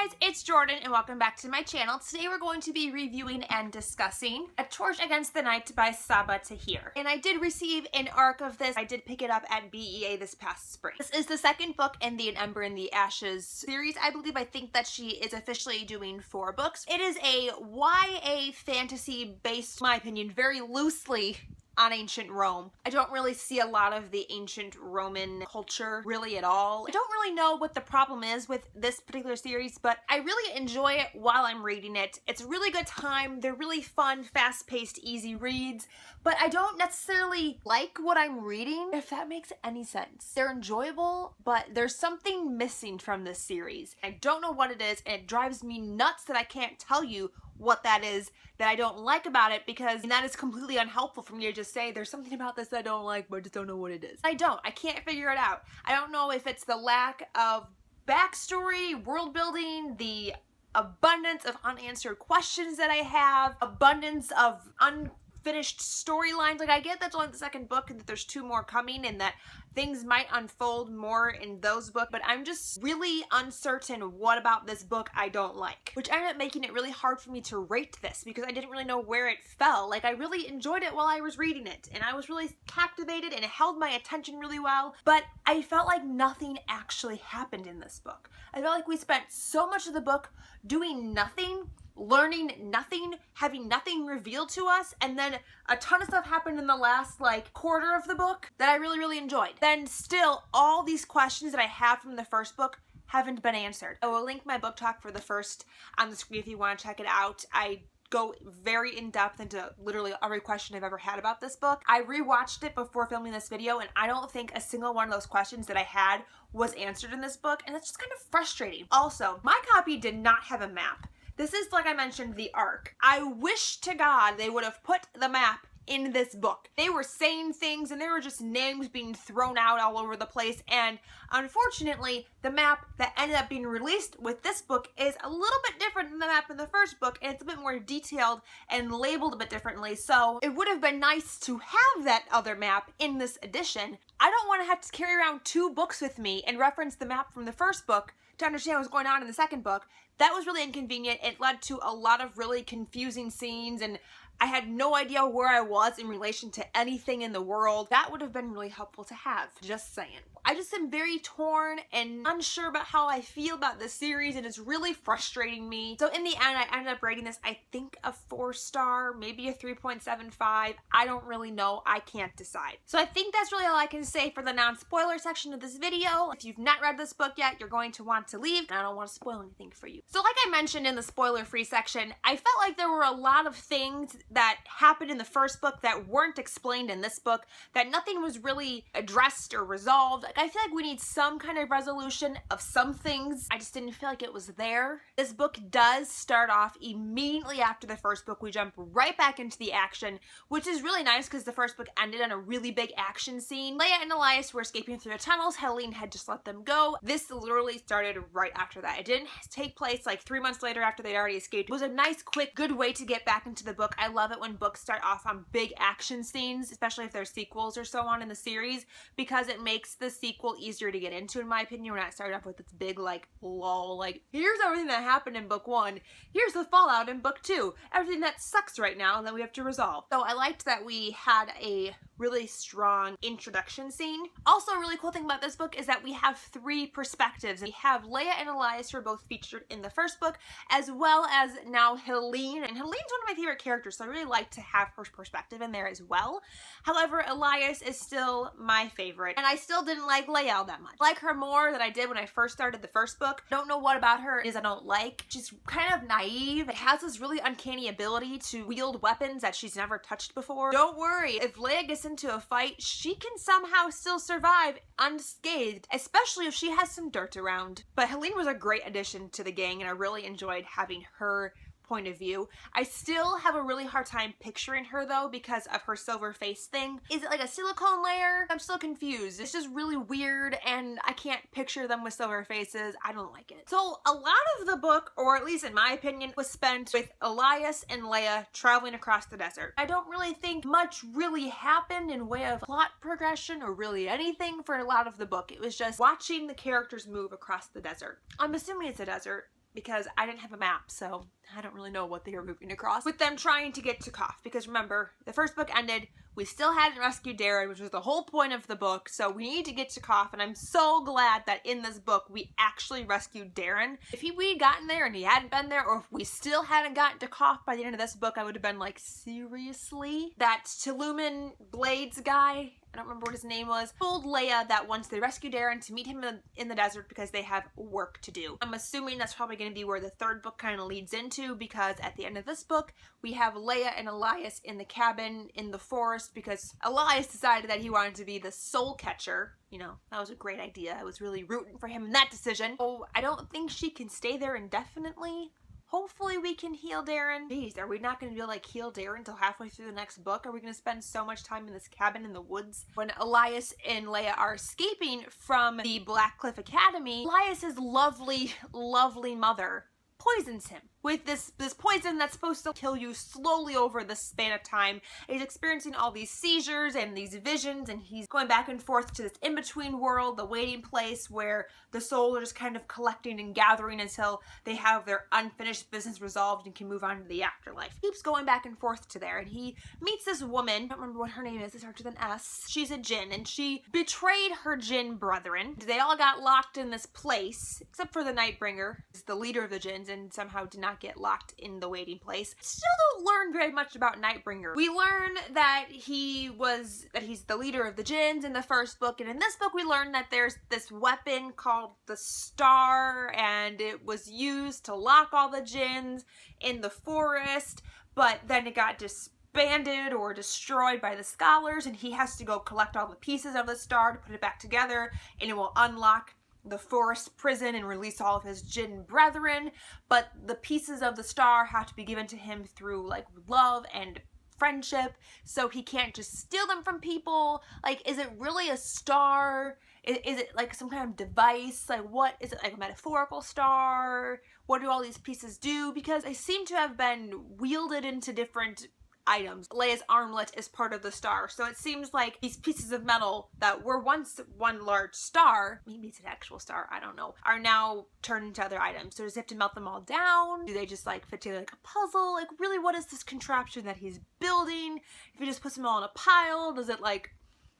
guys, it's Jordan and welcome back to my channel. Today we're going to be reviewing and discussing A Torch Against the Night by Sabaa Tahir. And I did receive an ARC of this. I did pick it up at BEA this past spring. This is the second book in the An Ember in the Ashes series. I believe I think that she is officially doing 4 books. It is a YA fantasy based, in my opinion, very loosely on ancient Rome. I don't really see a lot of the ancient Roman culture really at all. I don't really know what the problem is with this particular series, but I really enjoy it while I'm reading it. It's a really good time. They're really fun, fast-paced, easy reads, but I don't necessarily like what I'm reading, if that makes any sense. They're enjoyable, but there's something missing from this series. I don't know what it is, and it drives me nuts that I can't tell you what that is that I don't like about it, because that is completely unhelpful for me to just say there's something about this that I don't like but I just don't know what it is. I can't figure it out. I don't know if it's the lack of backstory, world building, the abundance of unanswered questions that I have, abundance of unfinished storylines. Like, I get that's only the second book and that there's 2 more coming and that things might unfold more in those books, but I'm just really uncertain what about this book I don't like, which ended up making it really hard for me to rate this because I didn't really know where it fell. Like, I really enjoyed it while I was reading it and I was really captivated and it held my attention really well, but I felt like nothing actually happened in this book. I felt like we spent so much of the book doing nothing, learning nothing, having nothing revealed to us, and then a ton of stuff happened in the last quarter of the book that I really enjoyed. Then still, all these questions that I have from the first book haven't been answered. I will link my book talk for the first on the screen if you want to check it out. I go very in-depth into literally every question I've ever had about this book. I rewatched it before filming this video and I don't think a single one of those questions that I had was answered in this book, and that's just kind of frustrating. Also, my copy did not have a map. This is, like I mentioned, the ARC. I wish to God they would have put the map in this book. They were saying things and there were just names being thrown out all over the place, and unfortunately the map that ended up being released with this book is a little bit different than the map in the first book, and it's a bit more detailed and labeled a bit differently, so it would have been nice to have that other map in this edition. I don't want to have to carry around 2 books with me and reference the map from the first book to understand what's going on in the second book. That was really inconvenient. It led to a lot of really confusing scenes and I had no idea where I was in relation to anything in the world. That would have been really helpful to have, just saying. I just am very torn and unsure about how I feel about this series, and it's really frustrating me. So in the end, I ended up rating this, I think, a 4-star, maybe a 3.75. I don't really know. I can't decide. So I think that's really all I can say for the non-spoiler section of this video. If you've not read this book yet, you're going to want to leave. I don't want to spoil anything for you. So like I mentioned in the spoiler-free section, I felt like there were a lot of things that happened in the first book that weren't explained in this book, that nothing was really addressed or resolved. Like, I feel like we need some kind of resolution of some things. I just didn't feel like it was there. This book does start off immediately after the first book. We jump right back into the action, which is really nice because the first book ended on a really big action scene. Leia and Elias were escaping through the tunnels. Helene had just let them go. This literally started right after that. It didn't take place like 3 months later after they'd already escaped. It was a nice, quick, good way to get back into the book. I love it when books start off on big action scenes, especially if there's sequels or so on in the series, because it makes the sequel easier to get into, in my opinion. We're not starting off with this big lull, here's everything that happened in book 1, here's the fallout in book 2, everything that sucks right now and that we have to resolve. So I liked that we had a really strong introduction scene. Also, a really cool thing about this book is that we have 3 perspectives. We have Leia and Elias, who are both featured in the first book, as well as now Helene. And Helene's one of my favorite characters, so I really like to have her perspective in there as well. However, Elias is still my favorite, and I still didn't like Leia all that much. I like her more than I did when I first started the first book. Don't know what about her is I don't like. She's kind of naive. It has this really uncanny ability to wield weapons that she's never touched before. Don't worry, if Leia gets into a fight, she can somehow still survive unscathed, especially if she has some dirt around. But Helene was a great addition to the gang, and I really enjoyed having her point of view. I still have a really hard time picturing her though because of her silver face thing. Is it like a silicone layer? I'm still confused. It's just really weird and I can't picture them with silver faces. I don't like it. So a lot of the book, or at least in my opinion, was spent with Elias and Leia traveling across the desert. I don't really think much really happened in way of plot progression or really anything for a lot of the book. It was just watching the characters move across the desert. I'm assuming it's a desert. because I didn't have a map, so I don't really know what they were moving across. With them trying to get to Koth, because remember, the first book ended, we still hadn't rescued Darren, which was the whole point of the book, so we need to get to Koth, and I'm so glad that in this book we actually rescued Darren. If we'd gotten there and he hadn't been there, or if we still hadn't gotten to Koth by the end of this book, I would have been like, seriously? That Tuluman Blades guy, I don't remember what his name was, told Leia that once they rescue Darren to meet him in the desert because they have work to do. I'm assuming that's probably going to be where the third book kind of leads into, because at the end of this book, we have Leia and Elias in the cabin in the forest because Elias decided that he wanted to be the soul catcher. You know, that was a great idea. I was really rooting for him in that decision. Oh, I don't think she can stay there indefinitely. Hopefully we can heal Darren. Jeez, are we not going to be able to like heal Darren until halfway through the next book? Are we going to spend so much time in this cabin in the woods? When Elias and Leia are escaping from the Black Cliff Academy, Elias's lovely, lovely mother poisons him with this poison that's supposed to kill you slowly over the span of time. He's experiencing all these seizures and these visions, and he's going back and forth to this in-between world, the waiting place where the souls are just kind of collecting and gathering until they have their unfinished business resolved and can move on to the afterlife. He keeps going back and forth to there, and he meets this woman. I don't remember what her name is. It starts with an S. She's a djinn, and she betrayed her djinn brethren. They all got locked in this place, except for the Nightbringer, who's the leader of the djinns, and somehow did not get locked in the waiting place. Still don't learn very much about Nightbringer. We learn that he's the leader of the djinns in the first book, and in this book we learn that there's this weapon called the Star, and it was used to lock all the djinns in the forest, but then it got disbanded or destroyed by the scholars, and he has to go collect all the pieces of the Star to put it back together, and it will unlock the forest prison and release all of his djinn brethren. But the pieces of the Star have to be given to him through like love and friendship, so he can't just steal them from people. Like, is it really a star? Is it like some kind of device? Like, what is it, like a metaphorical star? What do all these pieces do? Because they seem to have been wielded into different items. Leia's armlet is part of the Star, so it seems like these pieces of metal that were once one large star, maybe it's an actual star, I don't know, are now turned into other items. So does he have to melt them all down? Do they just like fit together like a puzzle? Like, really, what is this contraption that he's building? If he just puts them all in a pile, does it like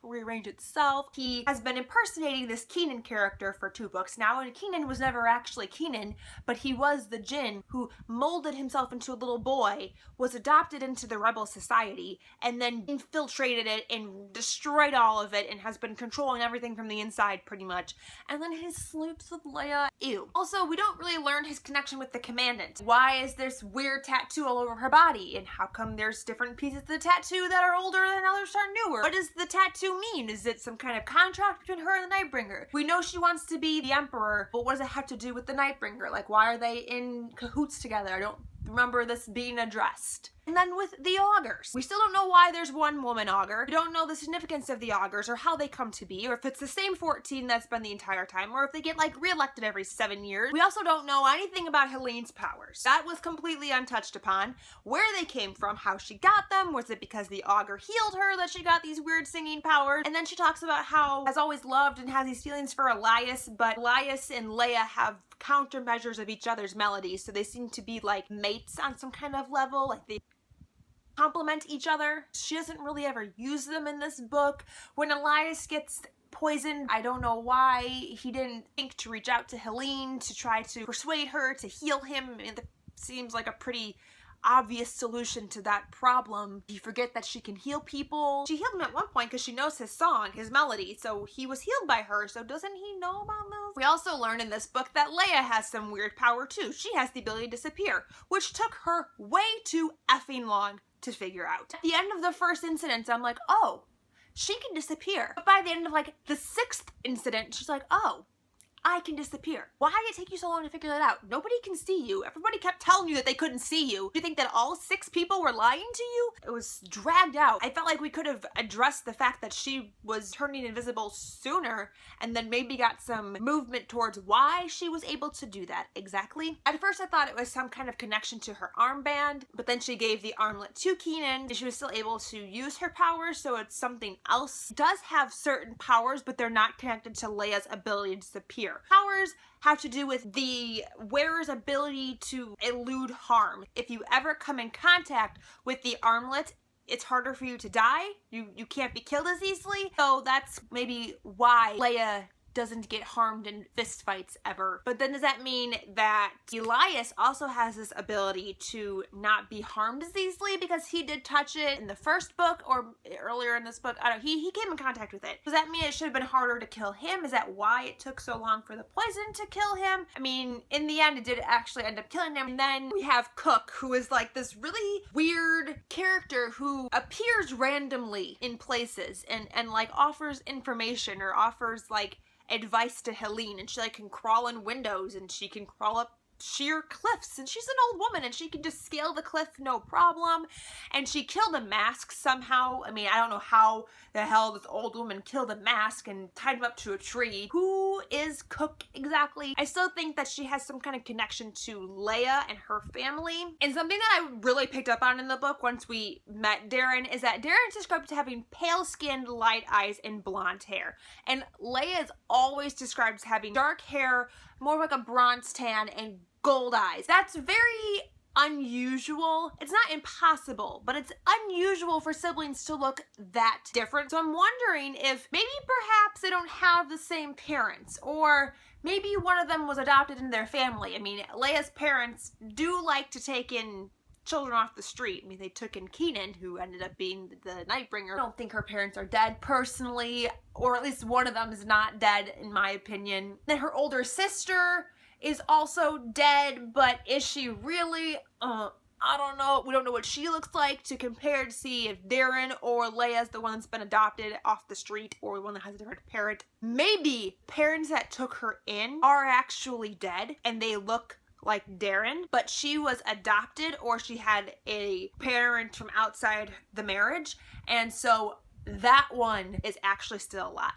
rearrange itself? He has been impersonating this Keenan character for 2 books now, and Keenan was never actually Keenan, but he was the djinn who molded himself into a little boy, was adopted into the rebel society, and then infiltrated it and destroyed all of it, and has been controlling everything from the inside pretty much. And then he sleeps with Leia. Ew. Also, we don't really learn his connection with the commandant. Why is this weird tattoo all over her body, and how come there's different pieces of the tattoo that are older and others are newer? What does the tattoo mean? Is it some kind of contract between her and the Nightbringer? We know she wants to be the Emperor, but what does it have to do with the Nightbringer? Like, why are they in cahoots together? I don't remember this being addressed. And then with the augurs, we still don't know why there's one woman augur. We don't know the significance of the augurs or how they come to be, or if it's the same 14 that's been the entire time, or if they get like re-elected every 7 years. We also don't know anything about Helene's powers. That was completely untouched upon. Where they came from, how she got them, was it because the augur healed her that she got these weird singing powers? And then she talks about how has always loved and has these feelings for Elias, but Elias and Leia have countermeasures of each other's melodies, so they seem to be like mates on some kind of level, like they complement each other. She doesn't really ever use them in this book. When Elias gets poisoned, I don't know why he didn't think to reach out to Helene to try to persuade her to heal him. It seems like a pretty obvious solution to that problem. You forget that she can heal people. She healed him at one point because she knows his song, his melody, so he was healed by her, so doesn't he know about those? We also learn in this book that Leia has some weird power too. She has the ability to disappear, which took her way too effing long to figure out. At the end of the first incident, I'm like, oh, she can disappear. But by the end of like the 6th incident, she's like, oh, I can disappear. Why did it take you so long to figure that out? Nobody can see you. Everybody kept telling you that they couldn't see you. Do you think that all 6 people were lying to you? It was dragged out. I felt like we could have addressed the fact that she was turning invisible sooner and then maybe got some movement towards why she was able to do that exactly. At first I thought it was some kind of connection to her armband, but then she gave the armlet to Keenan and she was still able to use her powers, so it's something else. It does have certain powers, but they're not connected to Leia's ability to disappear. Tahir. Powers have to do with the wearer's ability to elude harm. If you ever come in contact with the armlet, it's harder for you to die. You can't be killed as easily. So that's maybe why Leia doesn't get harmed in fist fights ever. But then does that mean that Elias also has this ability to not be harmed as easily because he did touch it in the first book or earlier in this book? I don't know. He came in contact with it. Does that mean it should have been harder to kill him? Is that why it took so long for the poison to kill him? I mean, in the end, it did actually end up killing him. And then we have Cook, who is like this really weird character who appears randomly in places and like offers information or offers like advice to Helene, and she like can crawl in windows and she can crawl up sheer cliffs, and she's an old woman and she can just scale the cliff no problem, and she killed a mask somehow. I mean, I don't know how the hell this old woman killed a mask and tied him up to a tree. Who is Cook exactly? I still think that she has some kind of connection to Leia and her family, and something that I really picked up on in the book once we met Darren is that Darren's described as having pale skin, light eyes, and blonde hair, and Leia is always described as having dark hair, more like a bronze tan, and gold eyes. That's very unusual. It's not impossible, but it's unusual for siblings to look that different. So I'm wondering if maybe perhaps they don't have the same parents, or maybe one of them was adopted into their family. I mean, Leia's parents do like to take in children off the street. I mean, they took in Keenan, who ended up being the Nightbringer. I don't think her parents are dead personally, or at least one of them is not dead in my opinion. Then her older sister is also dead, but is she really? I don't know. We don't know what she looks like to compare to see if Darren or Leia's the one that's been adopted off the street or the one that has a different parent. Maybe parents that took her in are actually dead and they look like Darren, but she was adopted or she had a parent from outside the marriage, and so that one is actually still alive.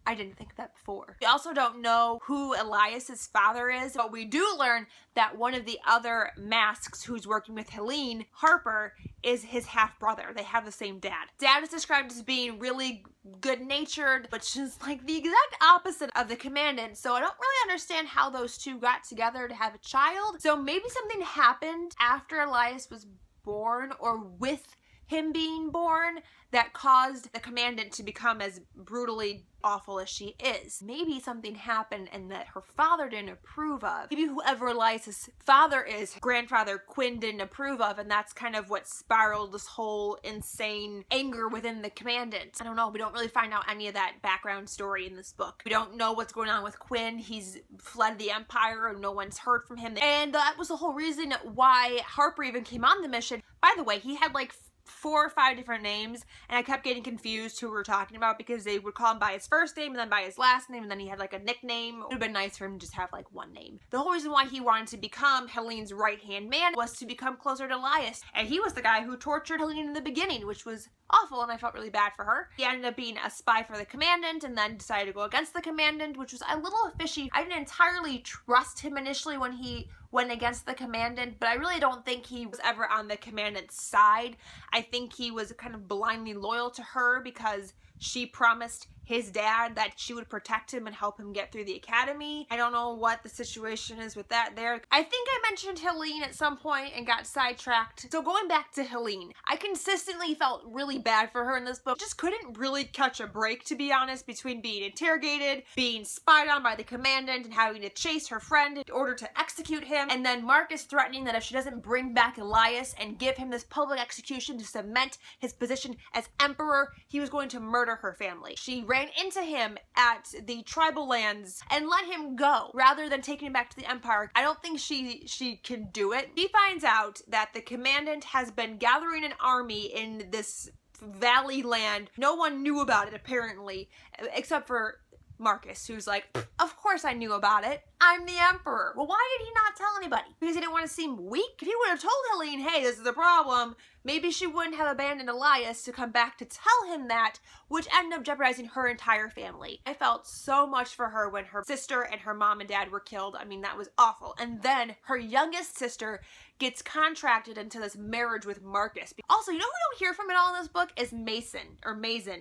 I didn't think that before. We also don't know who Elias's father is, but we do learn that one of the other masks who's working with Helene, Harper, is his half-brother. They have the same dad. Dad is described as being really good-natured, which is like the exact opposite of the commandant, so I don't really understand how those two got together to have a child. So maybe something happened after Elias was born or with him being born that caused the commandant to become as brutally awful as she is. Maybe something happened and that her father didn't approve of. Maybe whoever Elias's father is, grandfather Quinn didn't approve of, and that's kind of what spiraled this whole insane anger within the commandant. I don't know. We don't really find out any of that background story in this book. We don't know what's going on with Quinn. He's fled the Empire and no one's heard from him. And that was the whole reason why Harper even came on the mission. By the way, he had like 4 or 5 different names, and I kept getting confused who we were talking about because they would call him by his first name and then by his last name, and then he had like a nickname. It would have been nice for him to just have like one name. The whole reason why he wanted to become Helene's right-hand man was to become closer to Elias, and he was the guy who tortured Helene in the beginning, which was awful, and I felt really bad for her. He ended up being a spy for the commandant and then decided to go against the commandant, which was a little fishy. I didn't entirely trust him initially when he went against the commandant, but I really don't think he was ever on the commandant's side. I think he was kind of blindly loyal to her because she promised his dad that she would protect him and help him get through the academy. I don't know what the situation is with that there. I think I mentioned Helene at some point and got sidetracked. So going back to Helene, I consistently felt really bad for her in this book. Just couldn't really catch a break, to be honest, between being interrogated, being spied on by the commandant, and having to chase her friend in order to execute him, and then Marcus threatening that if she doesn't bring back Elias and give him this public execution to cement his position as emperor, he was going to murder her family. She ran into him at the tribal lands and let him go rather than taking him back to the Empire. I don't think she can do it. She finds out that the commandant has been gathering an army in this valley land. No one knew about it apparently, except for Marcus, who's like, of course I knew about it. I'm the emperor. Well, why did he not tell anybody? Because he didn't want to seem weak? If he would have told Helene, hey, this is the problem, maybe she wouldn't have abandoned Elias to come back to tell him that, which ended up jeopardizing her entire family. I felt so much for her when her sister and her mom and dad were killed. I mean, that was awful. And then her youngest sister gets contracted into this marriage with Marcus. Also, you know who we don't hear from at all in this book is Mason,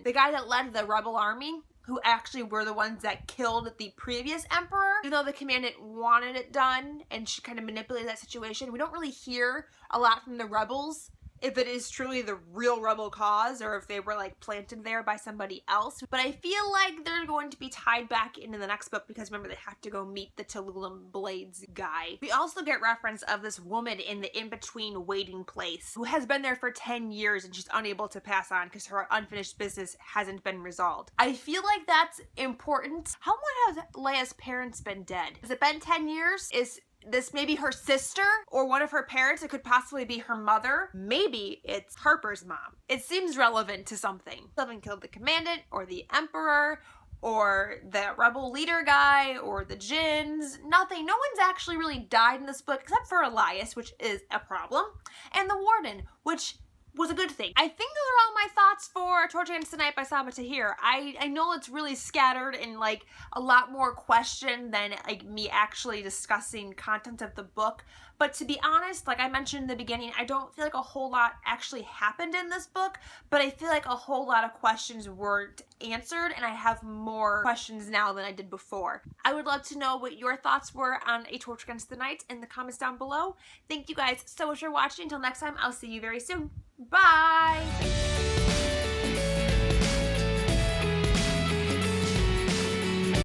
the guy that led the rebel army. who actually were the ones that killed the previous emperor. Even though the commandant wanted it done and she kind of manipulated that situation, we don't really hear a lot from the rebels if it is truly the real rebel cause or if they were like planted there by somebody else. But I feel like they're going to be tied back into the next book because remember they have to go meet the Tululam Blades guy. We also get reference of this woman in the in-between waiting place who has been there for 10 years and she's unable to pass on because her unfinished business hasn't been resolved. I feel like that's important. How long has Leia's parents been dead? Has it been 10 years? Is this maybe her sister or one of her parents? It could possibly be her mother. Maybe it's Harper's mom. It seems relevant to something. Someone killed the commandant or the emperor or the rebel leader guy or the Jinns. Nothing. No one's actually really died in this book except for Elias, which is a problem, and the warden, which was a good thing. I think those are all my thoughts for Torch Against the Night by Sabaa Tahir. I know it's really scattered and like a lot more question than like me actually discussing content of the book. But to be honest, like I mentioned in the beginning, I don't feel like a whole lot actually happened in this book, but I feel like a whole lot of questions weren't answered and I have more questions now than I did before. I would love to know what your thoughts were on A Torch Against the Night in the comments down below. Thank you guys so much for watching. Until next time, I'll see you very soon. Bye!